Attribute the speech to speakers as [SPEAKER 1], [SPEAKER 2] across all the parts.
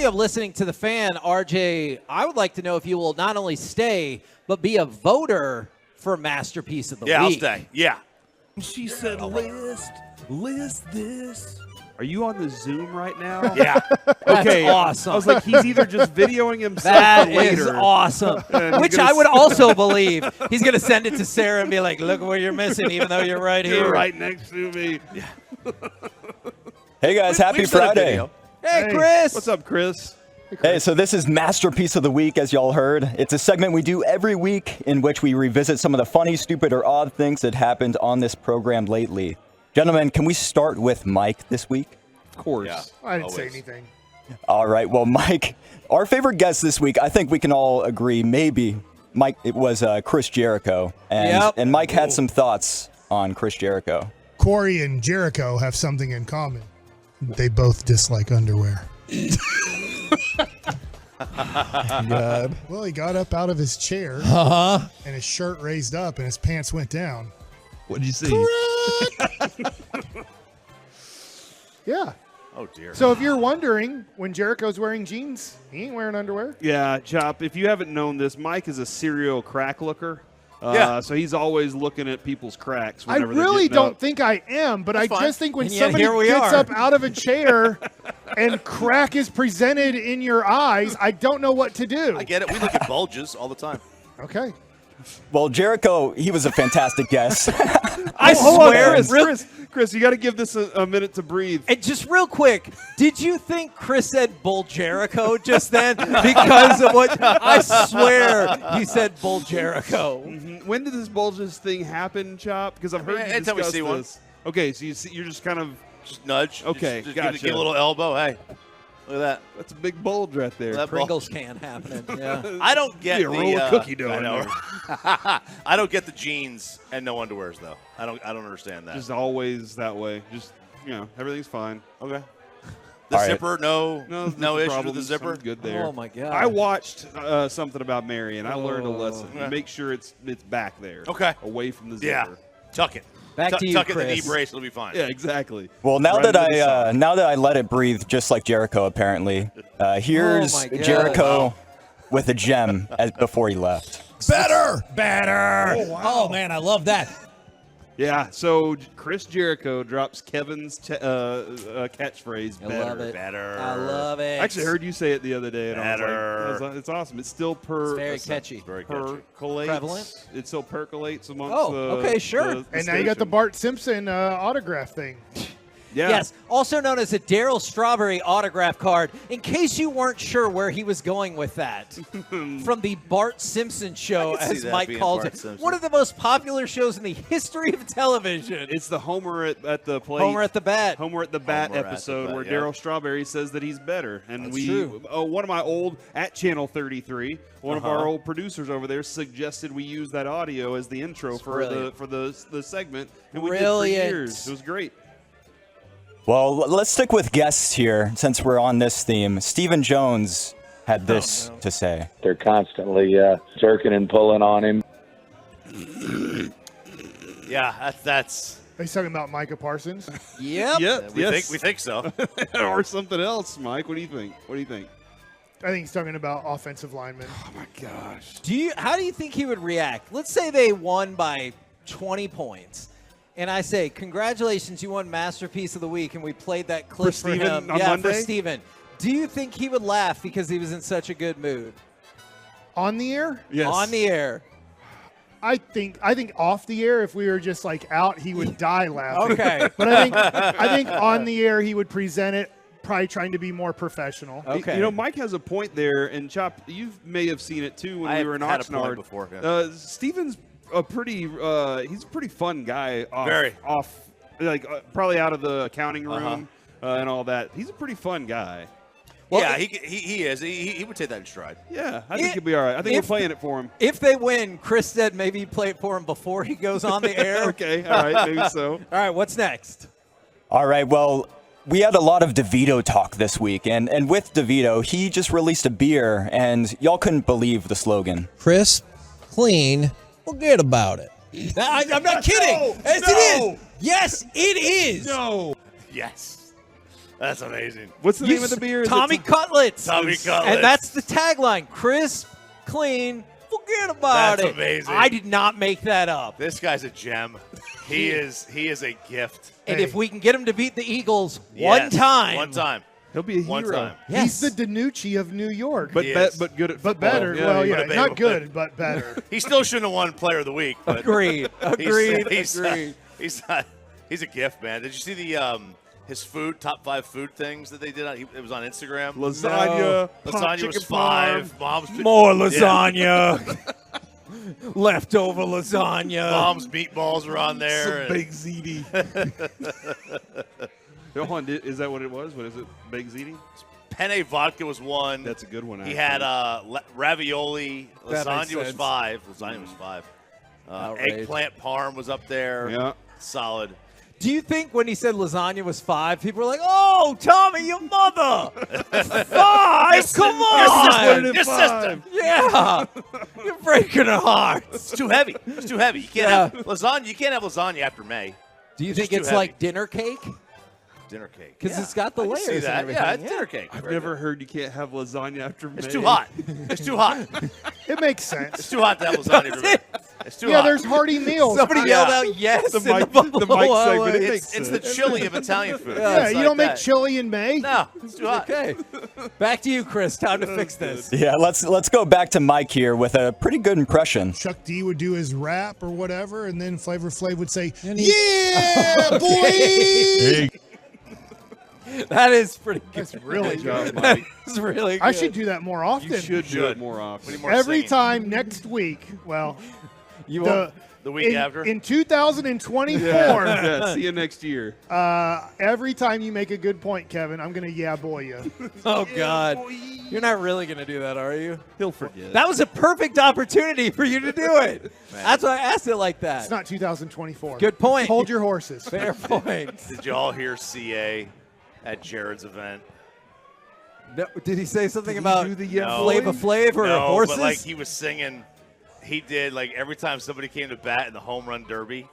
[SPEAKER 1] speaking of listening to the fan, RJ, I would like to know if you will not only stay, but be a voter for Masterpiece of the Week.
[SPEAKER 2] Yeah, I'll stay. Yeah.
[SPEAKER 3] She said, list this. Are you on the Zoom right now?
[SPEAKER 2] Yeah.
[SPEAKER 3] Okay.
[SPEAKER 1] Awesome.
[SPEAKER 3] I was like, he's either just videoing himself
[SPEAKER 1] That
[SPEAKER 3] for later.
[SPEAKER 1] is awesome. Which I would also believe. He's going to send it to Sarah and be like, look where you're missing, even though you're right here.
[SPEAKER 3] You're right next to me. Yeah.
[SPEAKER 4] Hey, guys. Happy Friday.
[SPEAKER 1] Hey, Chris.
[SPEAKER 3] What's up, Chris?
[SPEAKER 4] Hey, so this is Masterpiece of the Week, as y'all heard. It's a segment we do every week in which we revisit some of the funny, stupid, or odd things that happened on this program lately. Gentlemen, can we start with Mike this week?
[SPEAKER 3] Of course.
[SPEAKER 2] Yeah,
[SPEAKER 5] I didn't say anything.
[SPEAKER 4] All right. Well, Mike, our favorite guest this week, I think we can all agree, maybe, Mike, it was Chris Jericho. And Mike had some thoughts on Chris Jericho.
[SPEAKER 5] Corey and Jericho have something in common. They both dislike underwear.
[SPEAKER 6] God.
[SPEAKER 5] Well, he got up out of his chair and his shirt raised up and his pants went down.
[SPEAKER 6] What'd you see?
[SPEAKER 5] Yeah.
[SPEAKER 2] Oh, dear.
[SPEAKER 5] So if you're wondering, when Jericho's wearing jeans, he ain't wearing underwear.
[SPEAKER 3] Yeah, Chop, if you haven't known this, Mike is a serial crack looker.
[SPEAKER 2] Yeah.
[SPEAKER 3] So he's always looking at people's cracks.
[SPEAKER 5] I
[SPEAKER 3] Whenever they're
[SPEAKER 5] really
[SPEAKER 3] getting
[SPEAKER 5] don't
[SPEAKER 3] up.
[SPEAKER 5] think I am, but I
[SPEAKER 2] fine.
[SPEAKER 5] just think when
[SPEAKER 1] And yet
[SPEAKER 5] somebody
[SPEAKER 1] here we
[SPEAKER 5] gets
[SPEAKER 1] are.
[SPEAKER 5] up out of a chair and crack is presented in your eyes, I don't know what to do.
[SPEAKER 2] I get it. We look at bulges all the time.
[SPEAKER 5] Okay.
[SPEAKER 4] Well, Jericho, he was a fantastic guest.
[SPEAKER 1] I swear.
[SPEAKER 3] Chris, you got to give this a minute to breathe.
[SPEAKER 1] And just real quick, did you think Chris said Bull Jericho just then? Because of what I swear he said Bull Jericho.
[SPEAKER 3] Mm-hmm. When did this bulges thing happen, Chop? Because I've heard you
[SPEAKER 2] Anytime we
[SPEAKER 3] discuss
[SPEAKER 2] see one.
[SPEAKER 3] this. Okay, so you're just kind of
[SPEAKER 2] Just nudge.
[SPEAKER 3] Okay,
[SPEAKER 2] Just
[SPEAKER 3] gotcha.
[SPEAKER 2] give a little elbow. Hey, look at that.
[SPEAKER 3] that's a big bulge right there.
[SPEAKER 2] That
[SPEAKER 1] Pringles can happening. Yeah.
[SPEAKER 2] I don't get
[SPEAKER 3] Be a roll of cookie dough
[SPEAKER 2] I
[SPEAKER 3] in
[SPEAKER 2] know.
[SPEAKER 3] there.
[SPEAKER 2] I don't get the jeans and no underwears though. I don't understand that.
[SPEAKER 3] Just always that way. Just everything's fine.
[SPEAKER 2] Okay. The
[SPEAKER 4] All right.
[SPEAKER 2] zipper, no issue
[SPEAKER 3] problem.
[SPEAKER 2] with the zipper.
[SPEAKER 3] Sounds good there.
[SPEAKER 1] Oh, my God.
[SPEAKER 3] I watched something about Mary, and I learned a lesson.
[SPEAKER 2] Okay.
[SPEAKER 3] Make sure it's back there.
[SPEAKER 2] Okay.
[SPEAKER 3] Away from the
[SPEAKER 2] Yeah.
[SPEAKER 3] zipper.
[SPEAKER 2] Tuck it.
[SPEAKER 1] Back to you,
[SPEAKER 2] tuck it in the knee
[SPEAKER 1] Chris.
[SPEAKER 2] brace. It'll be fine.
[SPEAKER 3] Yeah, exactly.
[SPEAKER 4] Well, now
[SPEAKER 3] Right
[SPEAKER 4] that
[SPEAKER 3] into the side.
[SPEAKER 4] now that I let it breathe, just like Jericho, apparently, here's
[SPEAKER 1] Oh, my God.
[SPEAKER 4] Jericho with a gem before he left.
[SPEAKER 6] Better.
[SPEAKER 5] wow.
[SPEAKER 6] Oh, man, I love that.
[SPEAKER 3] Yeah, so Chris Jericho drops Kevin's catchphrase,
[SPEAKER 1] I
[SPEAKER 3] better.
[SPEAKER 1] love it.
[SPEAKER 2] Better.
[SPEAKER 1] I love it.
[SPEAKER 3] I actually heard you say it the other day, and
[SPEAKER 2] Better.
[SPEAKER 3] I was like, it's awesome. It's still
[SPEAKER 1] It's very catchy.
[SPEAKER 2] Very catchy.
[SPEAKER 3] percolates.
[SPEAKER 1] Prevalent?
[SPEAKER 3] It still percolates amongst
[SPEAKER 1] Oh,
[SPEAKER 3] the
[SPEAKER 1] okay, sure.
[SPEAKER 5] And now you got the
[SPEAKER 3] station.
[SPEAKER 5] Bart Simpson autograph thing.
[SPEAKER 3] Yeah.
[SPEAKER 1] Yes, also known as a Daryl Strawberry autograph card, in case you weren't sure where he was going with that. From the Bart Simpson show,
[SPEAKER 2] I can see
[SPEAKER 1] as
[SPEAKER 2] that
[SPEAKER 1] Mike
[SPEAKER 2] being
[SPEAKER 1] calls
[SPEAKER 2] Bart
[SPEAKER 1] it.
[SPEAKER 2] Simpson.
[SPEAKER 1] One of the most popular shows in the history of television.
[SPEAKER 3] It's the Homer at the plate.
[SPEAKER 1] Homer at the bat.
[SPEAKER 3] Homer at the bat
[SPEAKER 2] Homer at the
[SPEAKER 3] episode
[SPEAKER 2] bat,
[SPEAKER 3] where
[SPEAKER 2] yeah.
[SPEAKER 3] Daryl Strawberry says that he's better, and
[SPEAKER 1] That's true.
[SPEAKER 3] one of my old at Channel 33, one of our old producers over there suggested we use that audio as the intro for the segment, and we did for
[SPEAKER 1] Brilliant.
[SPEAKER 3] years. It was great.
[SPEAKER 4] Well, let's stick with guests here since we're on this theme. Stephen Jones had this to say.
[SPEAKER 7] They're constantly jerking and pulling on him.
[SPEAKER 2] Yeah, that's.
[SPEAKER 5] Are you talking about Micah Parsons?
[SPEAKER 1] Yep.
[SPEAKER 3] Yep.
[SPEAKER 2] We
[SPEAKER 3] Yes.
[SPEAKER 2] think so.
[SPEAKER 3] or something else, Mike. What do you think?
[SPEAKER 5] I think he's talking about offensive linemen.
[SPEAKER 3] Oh my gosh.
[SPEAKER 1] How do you think he would react? Let's say they won by 20 points. And I say, congratulations, you won Masterpiece of the Week, and we played that clip for
[SPEAKER 3] Steven
[SPEAKER 1] him.
[SPEAKER 3] on
[SPEAKER 1] Yeah,
[SPEAKER 3] Monday?
[SPEAKER 1] for Steven. Do you think he would laugh because he was in such a good mood?
[SPEAKER 5] On the air?
[SPEAKER 3] Yes.
[SPEAKER 1] On the air.
[SPEAKER 5] I think off the air, if we were just like out, he would die laughing.
[SPEAKER 1] Okay.
[SPEAKER 5] But I think on the air he would present it, probably trying to be more profesprofessional.
[SPEAKER 1] Okay.
[SPEAKER 3] You know, Mike has a point there, and Chop, you may have seen it too when
[SPEAKER 2] I
[SPEAKER 3] we were in
[SPEAKER 2] had a point
[SPEAKER 3] Oxnard.
[SPEAKER 2] before, yeah.
[SPEAKER 3] Steven's he's a pretty fun guy.
[SPEAKER 2] Very.
[SPEAKER 3] Probably out of the accounting room and all that. He's a pretty fun guy.
[SPEAKER 1] Well,
[SPEAKER 2] yeah, he is. He would take that in stride.
[SPEAKER 3] Yeah, I think he'll be all right. I think we're playing it for him.
[SPEAKER 1] If they win, Chris said maybe play it for him before he goes on the air.
[SPEAKER 3] Okay, all right, maybe so.
[SPEAKER 1] All right, what's next?
[SPEAKER 4] All right, well, we had a lot of DeVito talk this week, and with DeVito, he just released a beer, and y'all couldn't believe the slogan.
[SPEAKER 6] Crisp, clean, forget about it. I'm not kidding. Yes, it is. Yes, it is.
[SPEAKER 3] No.
[SPEAKER 2] Yes. That's amazing.
[SPEAKER 3] What's the name of the beer? Is it
[SPEAKER 1] Tommy Cutlets.
[SPEAKER 2] Tommy Cutlets.
[SPEAKER 1] And that's the tagline. Crisp, clean, forget about
[SPEAKER 2] That's
[SPEAKER 1] it.
[SPEAKER 2] amazing.
[SPEAKER 1] I did not make that up.
[SPEAKER 2] This guy's a gem. He is a gift.
[SPEAKER 1] And
[SPEAKER 5] Hey.
[SPEAKER 1] if we can get him to beat the Eagles
[SPEAKER 2] Yes.
[SPEAKER 1] one time.
[SPEAKER 2] One time.
[SPEAKER 3] He'll be a
[SPEAKER 2] One
[SPEAKER 3] hero.
[SPEAKER 2] time.
[SPEAKER 1] Yes.
[SPEAKER 5] He's the DiNucci of New York.
[SPEAKER 3] But
[SPEAKER 2] He is.
[SPEAKER 3] but good at
[SPEAKER 5] but
[SPEAKER 3] football.
[SPEAKER 5] better. Well, yeah,
[SPEAKER 2] but
[SPEAKER 5] not good, but better.
[SPEAKER 2] He still shouldn't have won Player of the Week. But
[SPEAKER 1] Agreed. Agreed. Agreed.
[SPEAKER 2] He's a gift, man. Did you see the his top 5 food things that they did? It was on Instagram.
[SPEAKER 3] Lasagna.
[SPEAKER 2] Lasagna was 5. Mom's
[SPEAKER 1] More lasagna. Leftover lasagna.
[SPEAKER 2] Mom's meatballs were on there.
[SPEAKER 3] Some baked ziti. Hold on, is that what it was? What is it? Baked ziti?
[SPEAKER 2] Penne vodka was 1.
[SPEAKER 3] That's a good one.
[SPEAKER 2] He
[SPEAKER 3] actually.
[SPEAKER 2] had ravioli.
[SPEAKER 1] That makes
[SPEAKER 2] Lasagna was
[SPEAKER 1] sense.
[SPEAKER 2] 5. Lasagna was 5.
[SPEAKER 1] Outrage.
[SPEAKER 2] Eggplant parm was up there.
[SPEAKER 3] Yeah.
[SPEAKER 2] Solid.
[SPEAKER 1] Do you think when he said lasagna was 5, people were like, "Oh, Tommy, your mother, 5? Come on,
[SPEAKER 2] Your sister.
[SPEAKER 1] yeah, you're breaking her heart."
[SPEAKER 2] It's too heavy. It's too heavy. You can't have lasagna. You can't have lasagna after May.
[SPEAKER 1] Do you
[SPEAKER 2] It's
[SPEAKER 1] think
[SPEAKER 2] just
[SPEAKER 1] it's
[SPEAKER 2] too
[SPEAKER 1] like
[SPEAKER 2] heavy.
[SPEAKER 1] dinner cake?
[SPEAKER 2] Dinner cake.
[SPEAKER 1] Because it's got the
[SPEAKER 2] I can
[SPEAKER 1] layers
[SPEAKER 2] see
[SPEAKER 1] and
[SPEAKER 2] that.
[SPEAKER 1] everything.
[SPEAKER 2] Yeah, it's dinner cake.
[SPEAKER 3] I've never heard you can't have lasagna after May.
[SPEAKER 2] It's too hot. It's too hot.
[SPEAKER 5] It makes
[SPEAKER 2] It's
[SPEAKER 5] sense.
[SPEAKER 2] too hot to have lasagna after May. It's too
[SPEAKER 5] Yeah,
[SPEAKER 2] hot.
[SPEAKER 5] there's hearty meals.
[SPEAKER 1] Somebody
[SPEAKER 2] Yeah.
[SPEAKER 1] yelled out yes.
[SPEAKER 3] The
[SPEAKER 1] in
[SPEAKER 3] mic-
[SPEAKER 1] Buffalo
[SPEAKER 3] the mic
[SPEAKER 1] Wild
[SPEAKER 3] segment, it
[SPEAKER 1] Wings.
[SPEAKER 3] makes
[SPEAKER 2] It's the chili of Italian food.
[SPEAKER 5] Yeah,
[SPEAKER 2] It's
[SPEAKER 5] you
[SPEAKER 2] like
[SPEAKER 5] don't make
[SPEAKER 2] that.
[SPEAKER 5] chili in May.
[SPEAKER 2] No, it's too hot.
[SPEAKER 1] Okay, back to you, Chris. Time to fix this.
[SPEAKER 4] Yeah, let's go back to Mike here with a pretty good impression.
[SPEAKER 8] Chuck D would do his rap or whatever, and then Flavor Flav would say, "Yeah, boy."
[SPEAKER 1] That is pretty good.
[SPEAKER 5] That's really
[SPEAKER 3] Good
[SPEAKER 5] good.
[SPEAKER 3] job, Mike.
[SPEAKER 1] That's really good.
[SPEAKER 5] I should do that more often.
[SPEAKER 3] You should do
[SPEAKER 2] should.
[SPEAKER 3] it more often.
[SPEAKER 2] We need more
[SPEAKER 5] Every
[SPEAKER 2] singing.
[SPEAKER 5] time next week. Well,
[SPEAKER 1] You
[SPEAKER 5] the,
[SPEAKER 2] The week
[SPEAKER 5] in,
[SPEAKER 2] after?
[SPEAKER 5] in 2024.
[SPEAKER 3] Yeah, see you next year.
[SPEAKER 5] Every time you make a good point, Kevin, I'm gonna boy you.
[SPEAKER 1] Oh God, you're not really gonna do that, are you?
[SPEAKER 3] He'll forget.
[SPEAKER 1] That was a perfect opportunity for you to do it. That's why I asked it like that.
[SPEAKER 5] It's not 2024.
[SPEAKER 1] Good point.
[SPEAKER 5] Hold your horses.
[SPEAKER 1] Fair point.
[SPEAKER 2] Did you all hear CA at Jared's event?
[SPEAKER 1] No, did he say something about
[SPEAKER 3] do the yeah
[SPEAKER 2] No.
[SPEAKER 1] Flava Flav or
[SPEAKER 2] No,
[SPEAKER 1] horses?
[SPEAKER 2] but like he was singing. He did like every time somebody came to bat in the home run derby,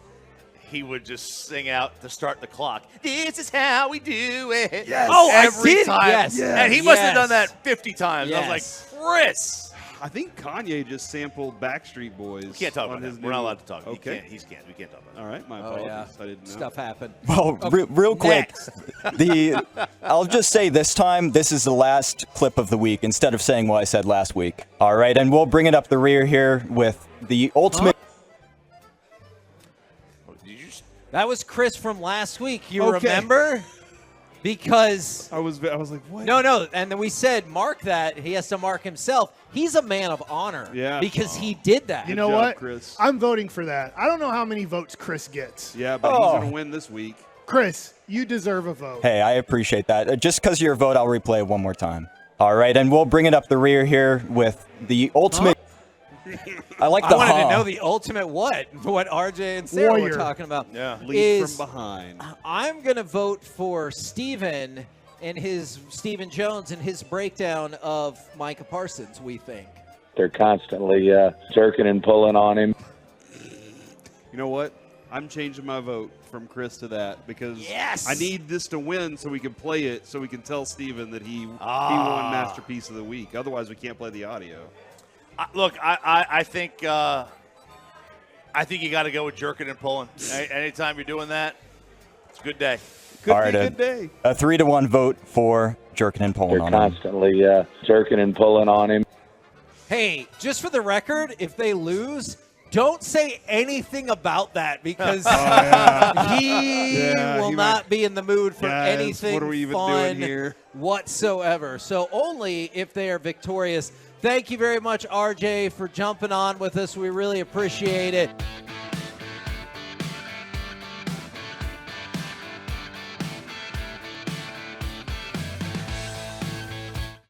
[SPEAKER 2] he would just sing out to start the clock. This is how we do it.
[SPEAKER 3] Yes.
[SPEAKER 1] Oh, I
[SPEAKER 2] every
[SPEAKER 1] did?
[SPEAKER 2] time.
[SPEAKER 1] Yes.
[SPEAKER 2] And he must have done
[SPEAKER 1] Yes.
[SPEAKER 2] that 50 times. I was
[SPEAKER 1] Yes.
[SPEAKER 2] like, Chris.
[SPEAKER 3] I think Kanye just sampled Backstreet Boys.
[SPEAKER 2] We can't talk
[SPEAKER 3] on
[SPEAKER 2] about
[SPEAKER 3] his
[SPEAKER 2] that. We're not
[SPEAKER 3] new-
[SPEAKER 2] allowed to talk.
[SPEAKER 3] Okay.
[SPEAKER 2] We can't talk about that.
[SPEAKER 3] All right, my
[SPEAKER 1] Oh
[SPEAKER 3] apologies.
[SPEAKER 1] yeah,
[SPEAKER 3] I didn't know.
[SPEAKER 1] stuff happened.
[SPEAKER 4] Well, real quick,
[SPEAKER 1] Next.
[SPEAKER 4] I'll just say this time, this is the last clip of the week instead of saying what I said last week. All right, and we'll bring it up the rear here with the ultimate.
[SPEAKER 2] Did you just,
[SPEAKER 1] That was Chris from last week. You
[SPEAKER 3] Okay.
[SPEAKER 1] remember? Because
[SPEAKER 3] I was like, what?
[SPEAKER 1] no, and then we said mark that. He has to mark himself. He's a man of honor.
[SPEAKER 3] Yeah.
[SPEAKER 1] Because he did that.
[SPEAKER 5] You know
[SPEAKER 3] job,
[SPEAKER 5] what?
[SPEAKER 3] Chris.
[SPEAKER 5] I'm voting for that. I don't know how many votes Chris gets.
[SPEAKER 3] Yeah, but he's
[SPEAKER 4] Oh.
[SPEAKER 3] gonna win this week.
[SPEAKER 5] Chris, you deserve a vote.
[SPEAKER 4] Hey, I appreciate that. Just because of your vote, I'll replay it one more time. All right, and we'll bring it up the rear here with the ultimate. I like
[SPEAKER 1] I
[SPEAKER 4] the
[SPEAKER 1] wanted
[SPEAKER 4] huh.
[SPEAKER 1] to know the ultimate what RJ and Sarah
[SPEAKER 5] Warrior.
[SPEAKER 1] were talking about.
[SPEAKER 2] Yeah.
[SPEAKER 3] Lead
[SPEAKER 1] Is
[SPEAKER 3] from behind.
[SPEAKER 1] I'm going to vote for Stephen and Stephen Jones and his breakdown of Micah Parsons, we think.
[SPEAKER 7] They're constantly jerking and pulling on him.
[SPEAKER 3] You know what? I'm changing my vote from Chris to that because
[SPEAKER 1] Yes!
[SPEAKER 3] I need this to win so we can play it so we can tell Steven that he won Masterpiece of the Week. Otherwise, we can't play the audio.
[SPEAKER 2] look, I think you got to go with jerking and pulling. Anytime you're doing that, it's a good day.
[SPEAKER 3] Could
[SPEAKER 4] All right,
[SPEAKER 3] be a good day.
[SPEAKER 4] A 3-1 vote for jerking and pulling
[SPEAKER 7] They're
[SPEAKER 4] on him.
[SPEAKER 7] constantly jerking and pulling on him.
[SPEAKER 1] Hey, just for the record, if they lose, don't say anything about that because he
[SPEAKER 3] Yeah,
[SPEAKER 1] will
[SPEAKER 3] he
[SPEAKER 1] not be in the mood for
[SPEAKER 3] Guys,
[SPEAKER 1] anything
[SPEAKER 3] what are we even
[SPEAKER 1] fun
[SPEAKER 3] doing here?
[SPEAKER 1] whatsoever. So only if they are victorious. Thank you very much, RJ, for jumping on with us. We really appreciate it.